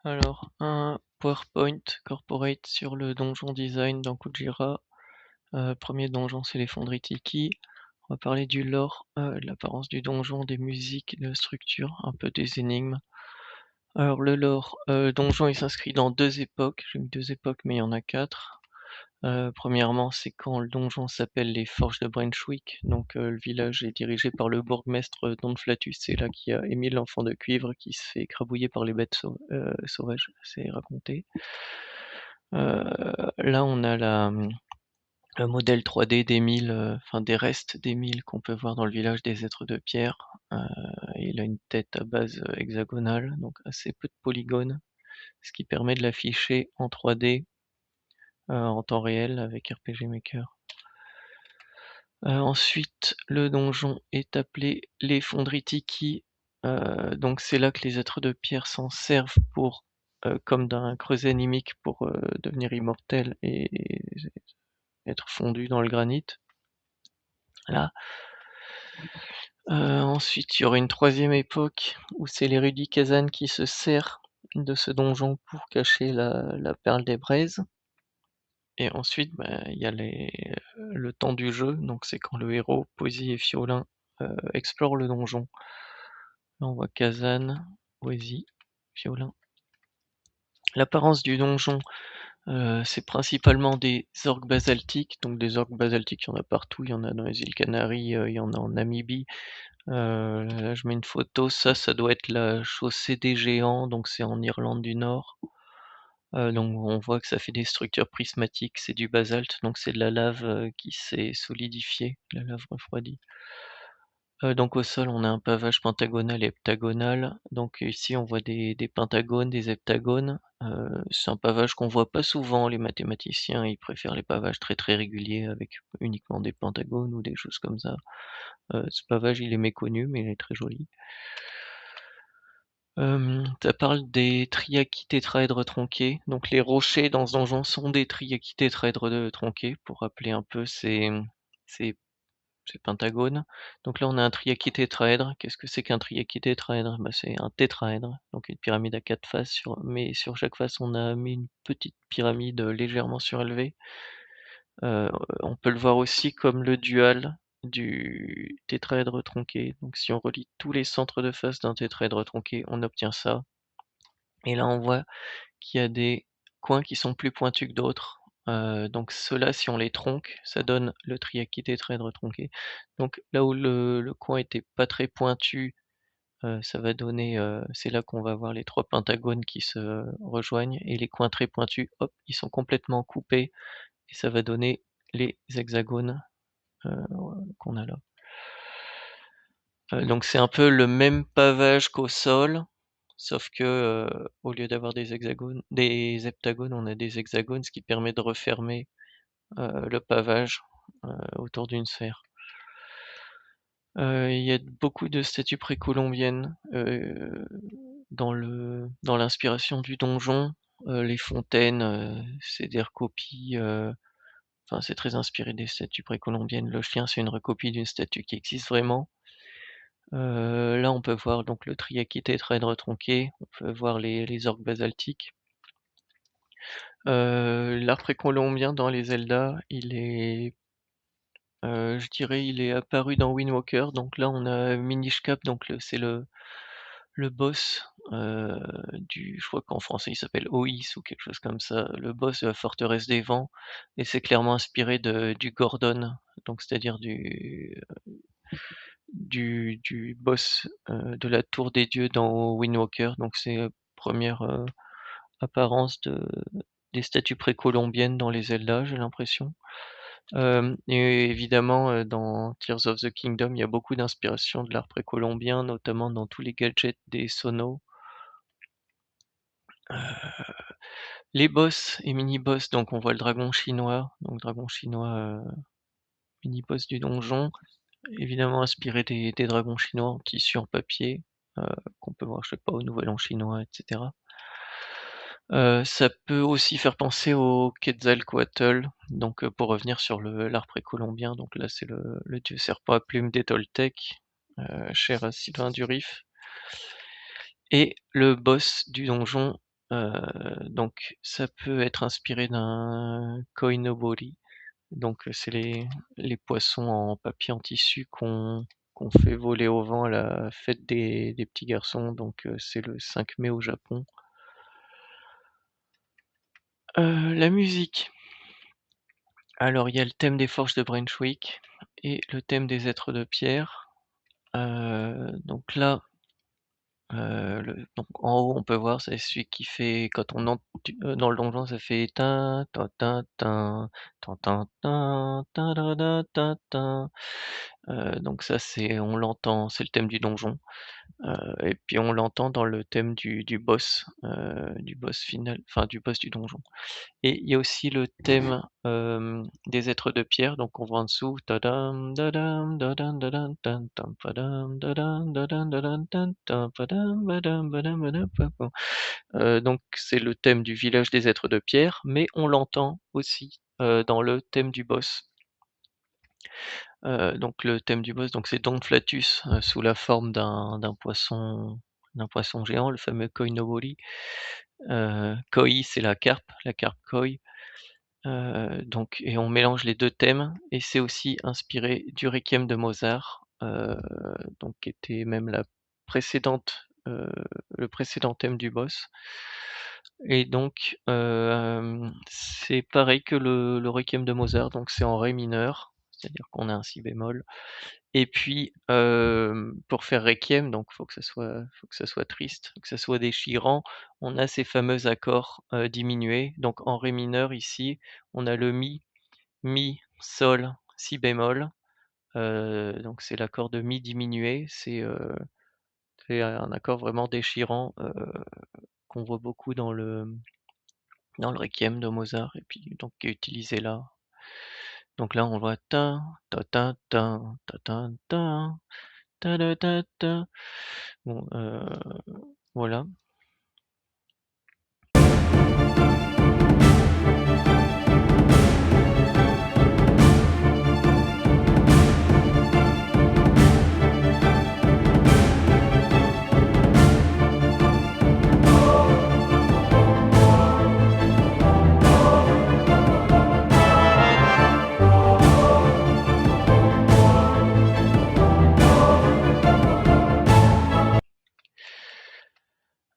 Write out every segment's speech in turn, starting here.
Alors, un PowerPoint corporate sur le donjon design dans Kujira. 1 donjon, c'est les fonderies Tiki. On va parler du lore, de l'apparence du donjon, des musiques, de la structure, un peu des énigmes. Alors le lore, donjon il s'inscrit dans 2 époques, j'ai mis 2 époques mais il y en a 4. Premièrement, c'est quand le donjon s'appelle les Forges de Brunswick, donc le village est dirigé par le bourgmestre Donflatus, c'est là qu'il y a Émile l'enfant de cuivre qui se fait écrabouiller par les bêtes sauvages, c'est raconté. Là on a le modèle 3D d'Émile, enfin des restes d'Émile qu'on peut voir dans le village des êtres de pierre. Il a une tête à base hexagonale, donc assez peu de polygones, ce qui permet de l'afficher en 3D en temps réel avec RPG Maker. Ensuite, le donjon est appelé les fonderies Tiki, donc c'est là que les êtres de pierre s'en servent pour, comme d'un creuset animique pour, devenir immortels et être fondus dans le granit. Là. Ensuite, il y aurait une troisième époque où c'est l'érudit Kazan qui se sert de ce donjon pour cacher la perle des braises. Et ensuite, bah, il y a le temps du jeu, donc c'est quand le héros, Poésy et Fiolin, explorent le donjon. Là, on voit Kazan, Poésy, Fiolin. L'apparence du donjon, c'est principalement des orques basaltiques, donc des orques basaltiques, il y en a partout, il y en a dans les îles Canaries, il y en a en Namibie. Là, je mets une photo, ça doit être la chaussée des géants, donc c'est en Irlande du Nord. Donc on voit que ça fait des structures prismatiques, c'est du basalte, donc c'est de la lave, qui s'est solidifiée, la lave refroidie. Donc au sol, on a un pavage pentagonal et heptagonal. Donc ici, on voit des pentagones, des heptagones. C'est un pavage qu'on voit pas souvent. Les mathématiciens, ils préfèrent les pavages très, très réguliers avec uniquement des pentagones ou des choses comme ça. Ce pavage, il est méconnu, mais il est très joli. Ça parle des triakites tétraèdres tronqués. Donc les rochers dans ce donjon sont des triakites tétraèdres tronqués, pour rappeler un peu ces pentagones. Donc là, on a un triakite tétraèdre. Qu'est-ce que c'est qu'un triakite tétraèdre? Bah, c'est un tétraèdre, donc une pyramide à 4 faces, mais sur chaque face, on a mis une petite pyramide légèrement surélevée. Heu, on peut le voir aussi comme le dual du tétraèdre tronqué. Donc si on relie tous les centres de face d'un tétraèdre tronqué, on obtient ça. Et là, on voit qu'il y a des coins qui sont plus pointus que d'autres. Donc ceux-là, si on les tronque, ça donne le triakitétraèdre tronqué. Donc là où le coin était pas très pointu, ça va donner, c'est là qu'on va voir les 3 pentagones qui se rejoignent, et les coins très pointus, hop, ils sont complètement coupés et ça va donner les hexagones, heu, qu'on a là. Donc c'est un peu le même pavage qu'au sol, sauf que, au lieu d'avoir des heptagones, on a des hexagones, ce qui permet de refermer, le pavage, autour d'une sphère. Il y a beaucoup de statues précolombiennes, dans l'inspiration du donjon. Les fontaines, c'est des recopies, enfin c'est très inspiré des statues précolombiennes. Le chien, c'est une recopie d'une statue qui existe vraiment. Là, on peut voir donc le triakitétraèdre tronqué, on peut voir les orques basaltiques. L'art précolombien dans les Zelda, je dirais, il est apparu dans Wind Waker. Donc là, on a Minish Cap, donc c'est le boss, je crois qu'en français il s'appelle Ois ou quelque chose comme ça, le boss de la forteresse des vents, et c'est clairement inspiré du Gordon, donc c'est-à-dire du boss, de la tour des dieux dans Wind Waker. Donc c'est, première, apparence des statues précolombiennes dans les Zelda, j'ai l'impression. Et évidemment, dans Tears of the Kingdom, il y a beaucoup d'inspiration de l'art précolombien, notamment dans tous les gadgets des Sonos. Les boss et mini-boss, donc on voit le dragon chinois, mini-boss du donjon, évidemment inspiré des dragons chinois en tissu en papier, heu, qu'on peut voir, je sais pas, au Nouvel An chinois et cetera. Ça peut aussi faire penser au Quetzalcoatl, donc pour revenir sur l'art précolombien, donc là c'est le dieu serpent à plumes des Toltecs, cher à Sylvain Durif. Et le boss du donjon, Donc ça peut être inspiré d'un koinobori, donc c'est les poissons en papier en tissu qu'on fait voler au vent à la fête des petits garçons, donc c'est le 5 mai au Japon. La musique, alors il y a le thème des forges de Brunswick et le thème des êtres de pierre. Donc là, donc en haut, on peut voir, c'est celui qui fait quand on entre dans le donjon, ça fait tin tin tin tin, tin tin tin, tin da da tin tin. Donc ça, c'est on l'entend, c'est le thème du donjon, et puis on l'entend dans le thème du boss final, enfin du boss du donjon. Et il y a aussi le thème, des êtres de pierre, donc on voit en dessous tadam, dadam, dadam, dadam, tan, tam, padam, dadam, dadam, dadam, tan, tam, padam, badam, badam, badam, pam, pam. Donc c'est le thème du village des êtres de pierre, mais on l'entend aussi, dans le thème du boss. Donc le thème du boss, donc c'est Don Flatus, sous la forme d'un poisson géant, le fameux Koi no Bori. Koi, c'est la carpe koi. Donc et on mélange les 2 thèmes et c'est aussi inspiré du Requiem de Mozart, donc qui était même le précédent thème du boss. Et donc c'est pareil que le Requiem de Mozart, donc c'est en ré mineur, c'est-à-dire qu'on a un si bémol et puis, pour faire Requiem, donc faut que ça soit triste, faut que ça soit déchirant. On a ces fameux accords, diminués. Donc en ré mineur ici, on a le mi, sol, si bémol, donc c'est l'accord de mi diminué. C'est un accord vraiment déchirant, qu'on voit beaucoup dans le Requiem de Mozart et puis donc qui est utilisé là. Donc là, on voit tin, ta tin tin, ta tin tin, ta da ta ta. Bon, voilà.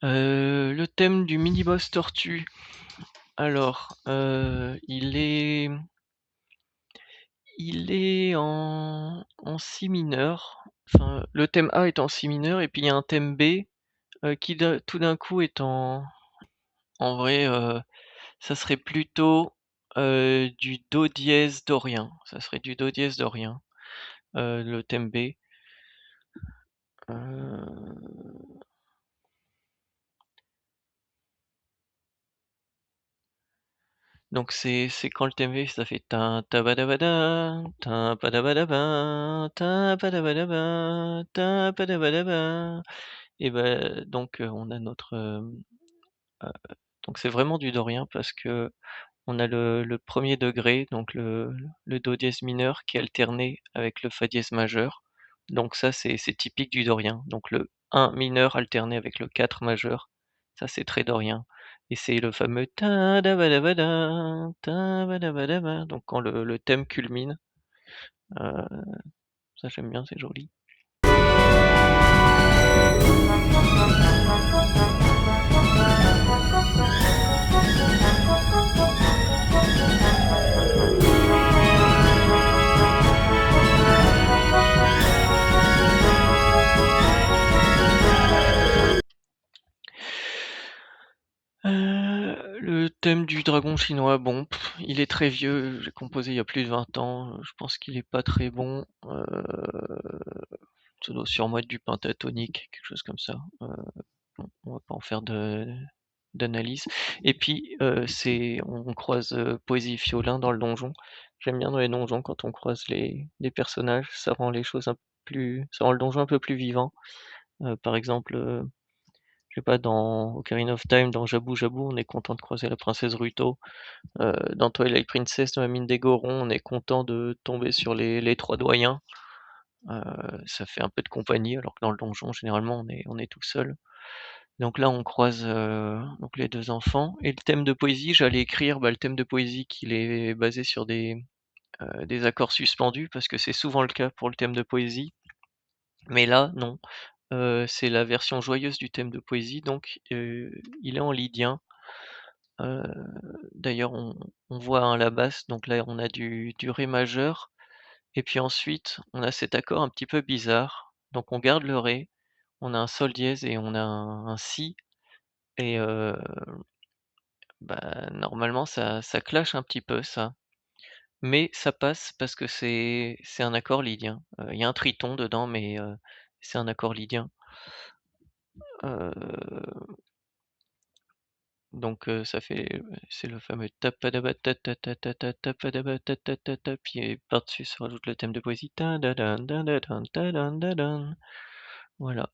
Le thème du mini-boss tortue, alors, il est en si mineur, enfin, le thème A est en si mineur et puis il y a un thème B, qui tout d'un coup est en vrai, ça serait plutôt, du do dièse dorien, ça serait du do dièse dorien, le thème B. Heu Donc c'est quand le thème ça fait tin ta ba da ba da, tin pa da ba da ba, tin pa da ba da ba, tin pa da ba da ba et donc on a heu, donc c'est vraiment du dorien parce qu'on a le 1er degré, donc le do dièse mineur qui est alterné avec le fa dièse majeur. Donc ça c'est typique du dorien. Donc le 1 mineur alterné avec le 4 majeur, ça c'est très dorien et c'est le fameux ta da ba da ba da, ta ba da ba da ba, donc quand le thème culmine, heu, ça j'aime bien, c'est joli. Le thème du dragon chinois, bon, il est très vieux, j'ai composé il y a plus de 20 ans, je pense qu'il est pas très bon, ça doit sûrement être du pentatonique, quelque chose comme ça, bon, on va pas en faire d'analyse et puis, on croise, poésie et Fiolin dans le donjon. J'aime bien dans les donjons quand on croise les personnages, ça rend les choses ça rend le donjon un peu plus vivant. Par exemple, je sais pas, dans Ocarina of Time, dans Jabu Jabu, on est content de croiser la princesse Ruto. Dans Twilight Princess, dans la mine des Gorons, on est content de tomber sur les 3 doyens. Ça fait un peu de compagnie, alors que dans le donjon, généralement, on est tout seul. Donc là, on croise, donc les 2 enfants et le thème de poésie, j'allais écrire, le thème de poésie qu'il est basé sur des accords suspendus parce que c'est souvent le cas pour le thème de poésie. Mais là, non, c'est la version joyeuse du thème de poésie donc il est en lydien. Heu, D'ailleurs on voit un la basse, donc là on a du ré majeur et puis ensuite on a cet accord un petit peu bizarre, donc on garde le ré, on a un sol dièse et on a un si et normalement ça clash un petit peu ça, mais ça passe parce que c'est un accord lydien. Il y a un triton dedans mais c'est un accord lydien. Heu Donc ça fait c'est le fameux tapadaba ta ta ta ta ta tapadaba ta ta ta ta, puis par-dessus se rajoute le thème de poésie tadadan dadadan tadan dadan. Voilà.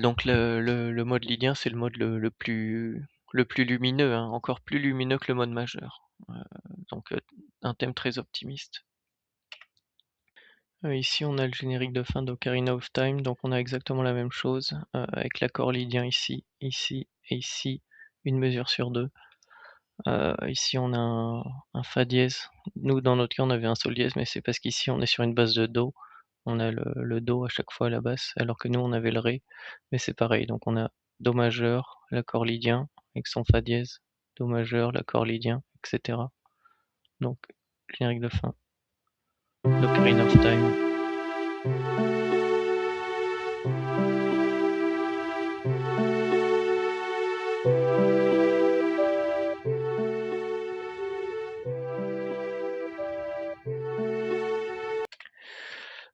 Donc le mode lydien, c'est le mode le plus lumineux, hein, encore plus lumineux que le mode majeur. Donc un thème très optimiste. Ici, on a le générique de fin d'Ocarina of Time, donc on a exactement la même chose, avec l'accord lydien ici, ici et ici, une mesure sur 2. Ici, on a un fa dièse. Nous, dans notre cas, on avait un sol dièse, mais c'est parce qu'ici, on est sur une base de do. On a le do à chaque fois à la basse, alors que nous, on avait le ré. Mais c'est pareil, donc on a do majeur, l'accord lydien avec son fa dièse, do majeur, l'accord lydien, etc. Donc, générique de fin d'Ocarina of Time.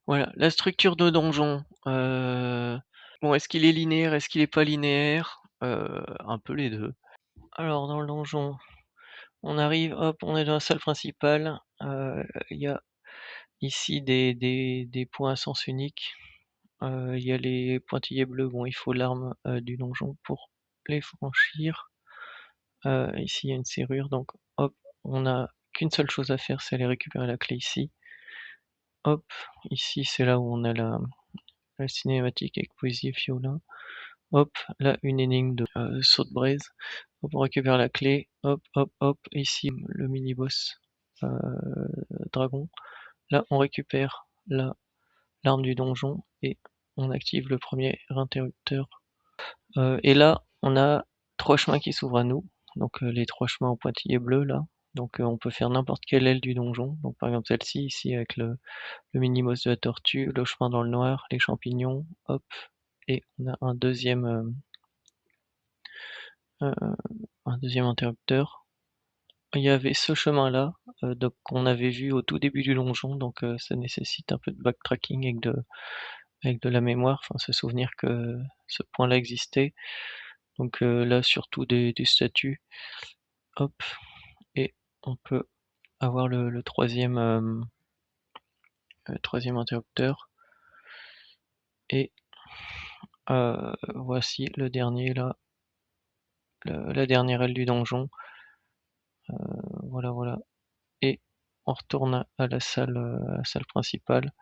Voilà, la structure de donjon, bon, est-ce qu'il est linéaire? Est-ce qu'il est pas linéaire? Un peu les 2. Alors dans le donjon, on arrive, hop, on est dans la salle principale, il y a ici des points à sens unique, il y a les pointillés bleus, bon, il faut l'arme, du donjon pour les franchir. Ici, il y a une serrure donc hop, on n'a qu'une seule chose à faire, c'est aller récupérer la clé ici. Hop, ici, c'est là où on a la cinématique avec poésie et fiolin. Hop, là, une énigme de, saut de braise. Hop, on récupère la clé, hop, hop, hop, ici, le mini boss, dragon. Là, on récupère l'arme du donjon et on active le premier interrupteur. Et là, on a 3 chemins qui s'ouvrent à nous, donc les 3 chemins en pointillés bleus là. Donc on peut faire n'importe quelle aile du donjon, donc par exemple celle-ci ici avec le mini boss de la tortue, le chemin dans le noir, les champignons, hop et on a heu, un deuxième interrupteur. Il y avait ce chemin-là, donc qu'on avait vu au tout début du donjon, donc ça nécessite un peu de backtracking avec de la mémoire, enfin se souvenir que ce point-là existait. Donc là surtout des statues, hop et on peut avoir le 3e interrupteur et voici le dernier là, la dernière aile du donjon, voilà, voilà et on retourne à la salle principale.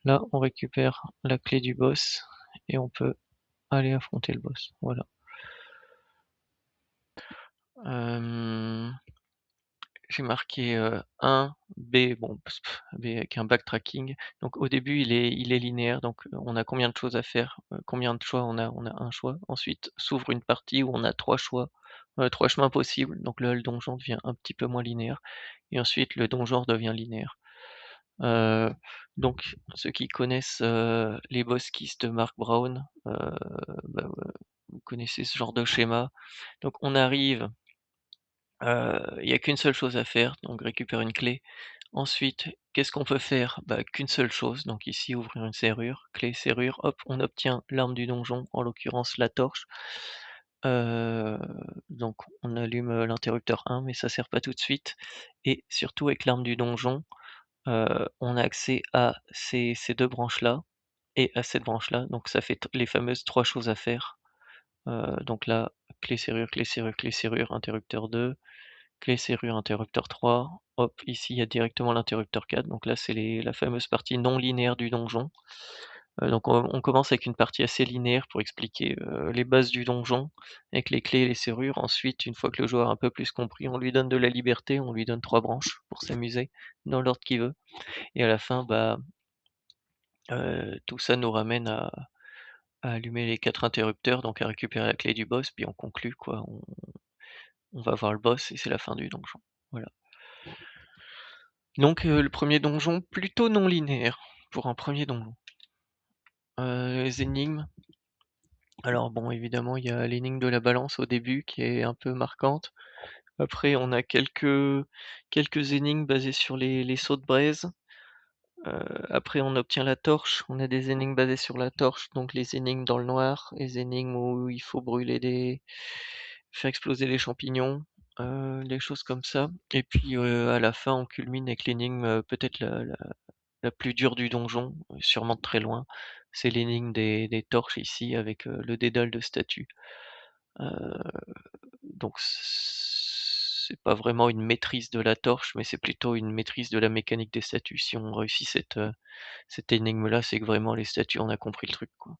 Là, on récupère la clé du boss et on peut aller affronter le boss, voilà. Hem, j'ai marqué, 1 B, bon B avec un backtracking. Donc au début, il est linéaire, donc on a combien de choses à faire? Combien de choix? On a un choix. Ensuite s'ouvre une partie où on a 3 choix, 3 chemins possibles, donc là, le donjon devient un petit peu moins linéaire et ensuite le donjon redevient linéaire. Heu, donc ceux qui connaissent, les boss Kiss de Mark Brown, vous connaissez ce genre de schéma. Donc on arrive, il y a qu'une seule chose à faire, donc récupérer une clé. Ensuite, qu'est-ce qu'on peut faire? Qu'une seule chose, donc ici ouvrir une serrure, clé, serrure, hop, on obtient l'arme du donjon, en l'occurrence la torche. Heu, donc on allume, l'interrupteur 1 mais ça sert pas tout de suite et surtout avec l'arme du donjon, on a accès à ces 2 branches-là et à cette branche-là, donc ça fait les fameuses 3 choses à faire. Donc là, clé serrure, clé serrure, clé serrure, interrupteur 2 clé, serrure, interrupteur 3. Hop, ici, il y a directement l'interrupteur 4, donc là, c'est la fameuse partie non linéaire du donjon. Donc on commence avec une partie assez linéaire pour expliquer, les bases du donjon avec les clés et les serrures. Ensuite, une fois que le joueur a un peu plus compris, on lui donne de la liberté, on lui donne 3 branches pour s'amuser dans l'ordre qu'il veut et à la fin, bah, tout ça nous ramène à allumer les 4 interrupteurs, donc à récupérer la clé du boss, puis on conclut quoi. On va voir le boss et c'est la fin du donjon. Voilà. Donc le 1er donjon plutôt non linéaire pour un premier donjon. Les énigmes, alors bon évidemment il y a l'énigme de la balance au début qui est un peu marquante. Après on a quelques énigmes basées sur les sauts de braise. Après on obtient la torche, on a des énigmes basées sur la torche, donc les énigmes dans le noir, les énigmes où il faut brûler faire exploser les champignons, des choses comme ça. Et puis, à la fin on culmine avec l'énigme, peut-être la plus dure du donjon, sûrement de très loin. C'est l'énigme des torches ici avec, le dédale de statues. Heu, donc c'est pas vraiment une maîtrise de la torche, mais c'est plutôt une maîtrise de la mécanique des statues. Si on réussit cette énigme-là, c'est que vraiment les statues, on a compris le truc, quoi.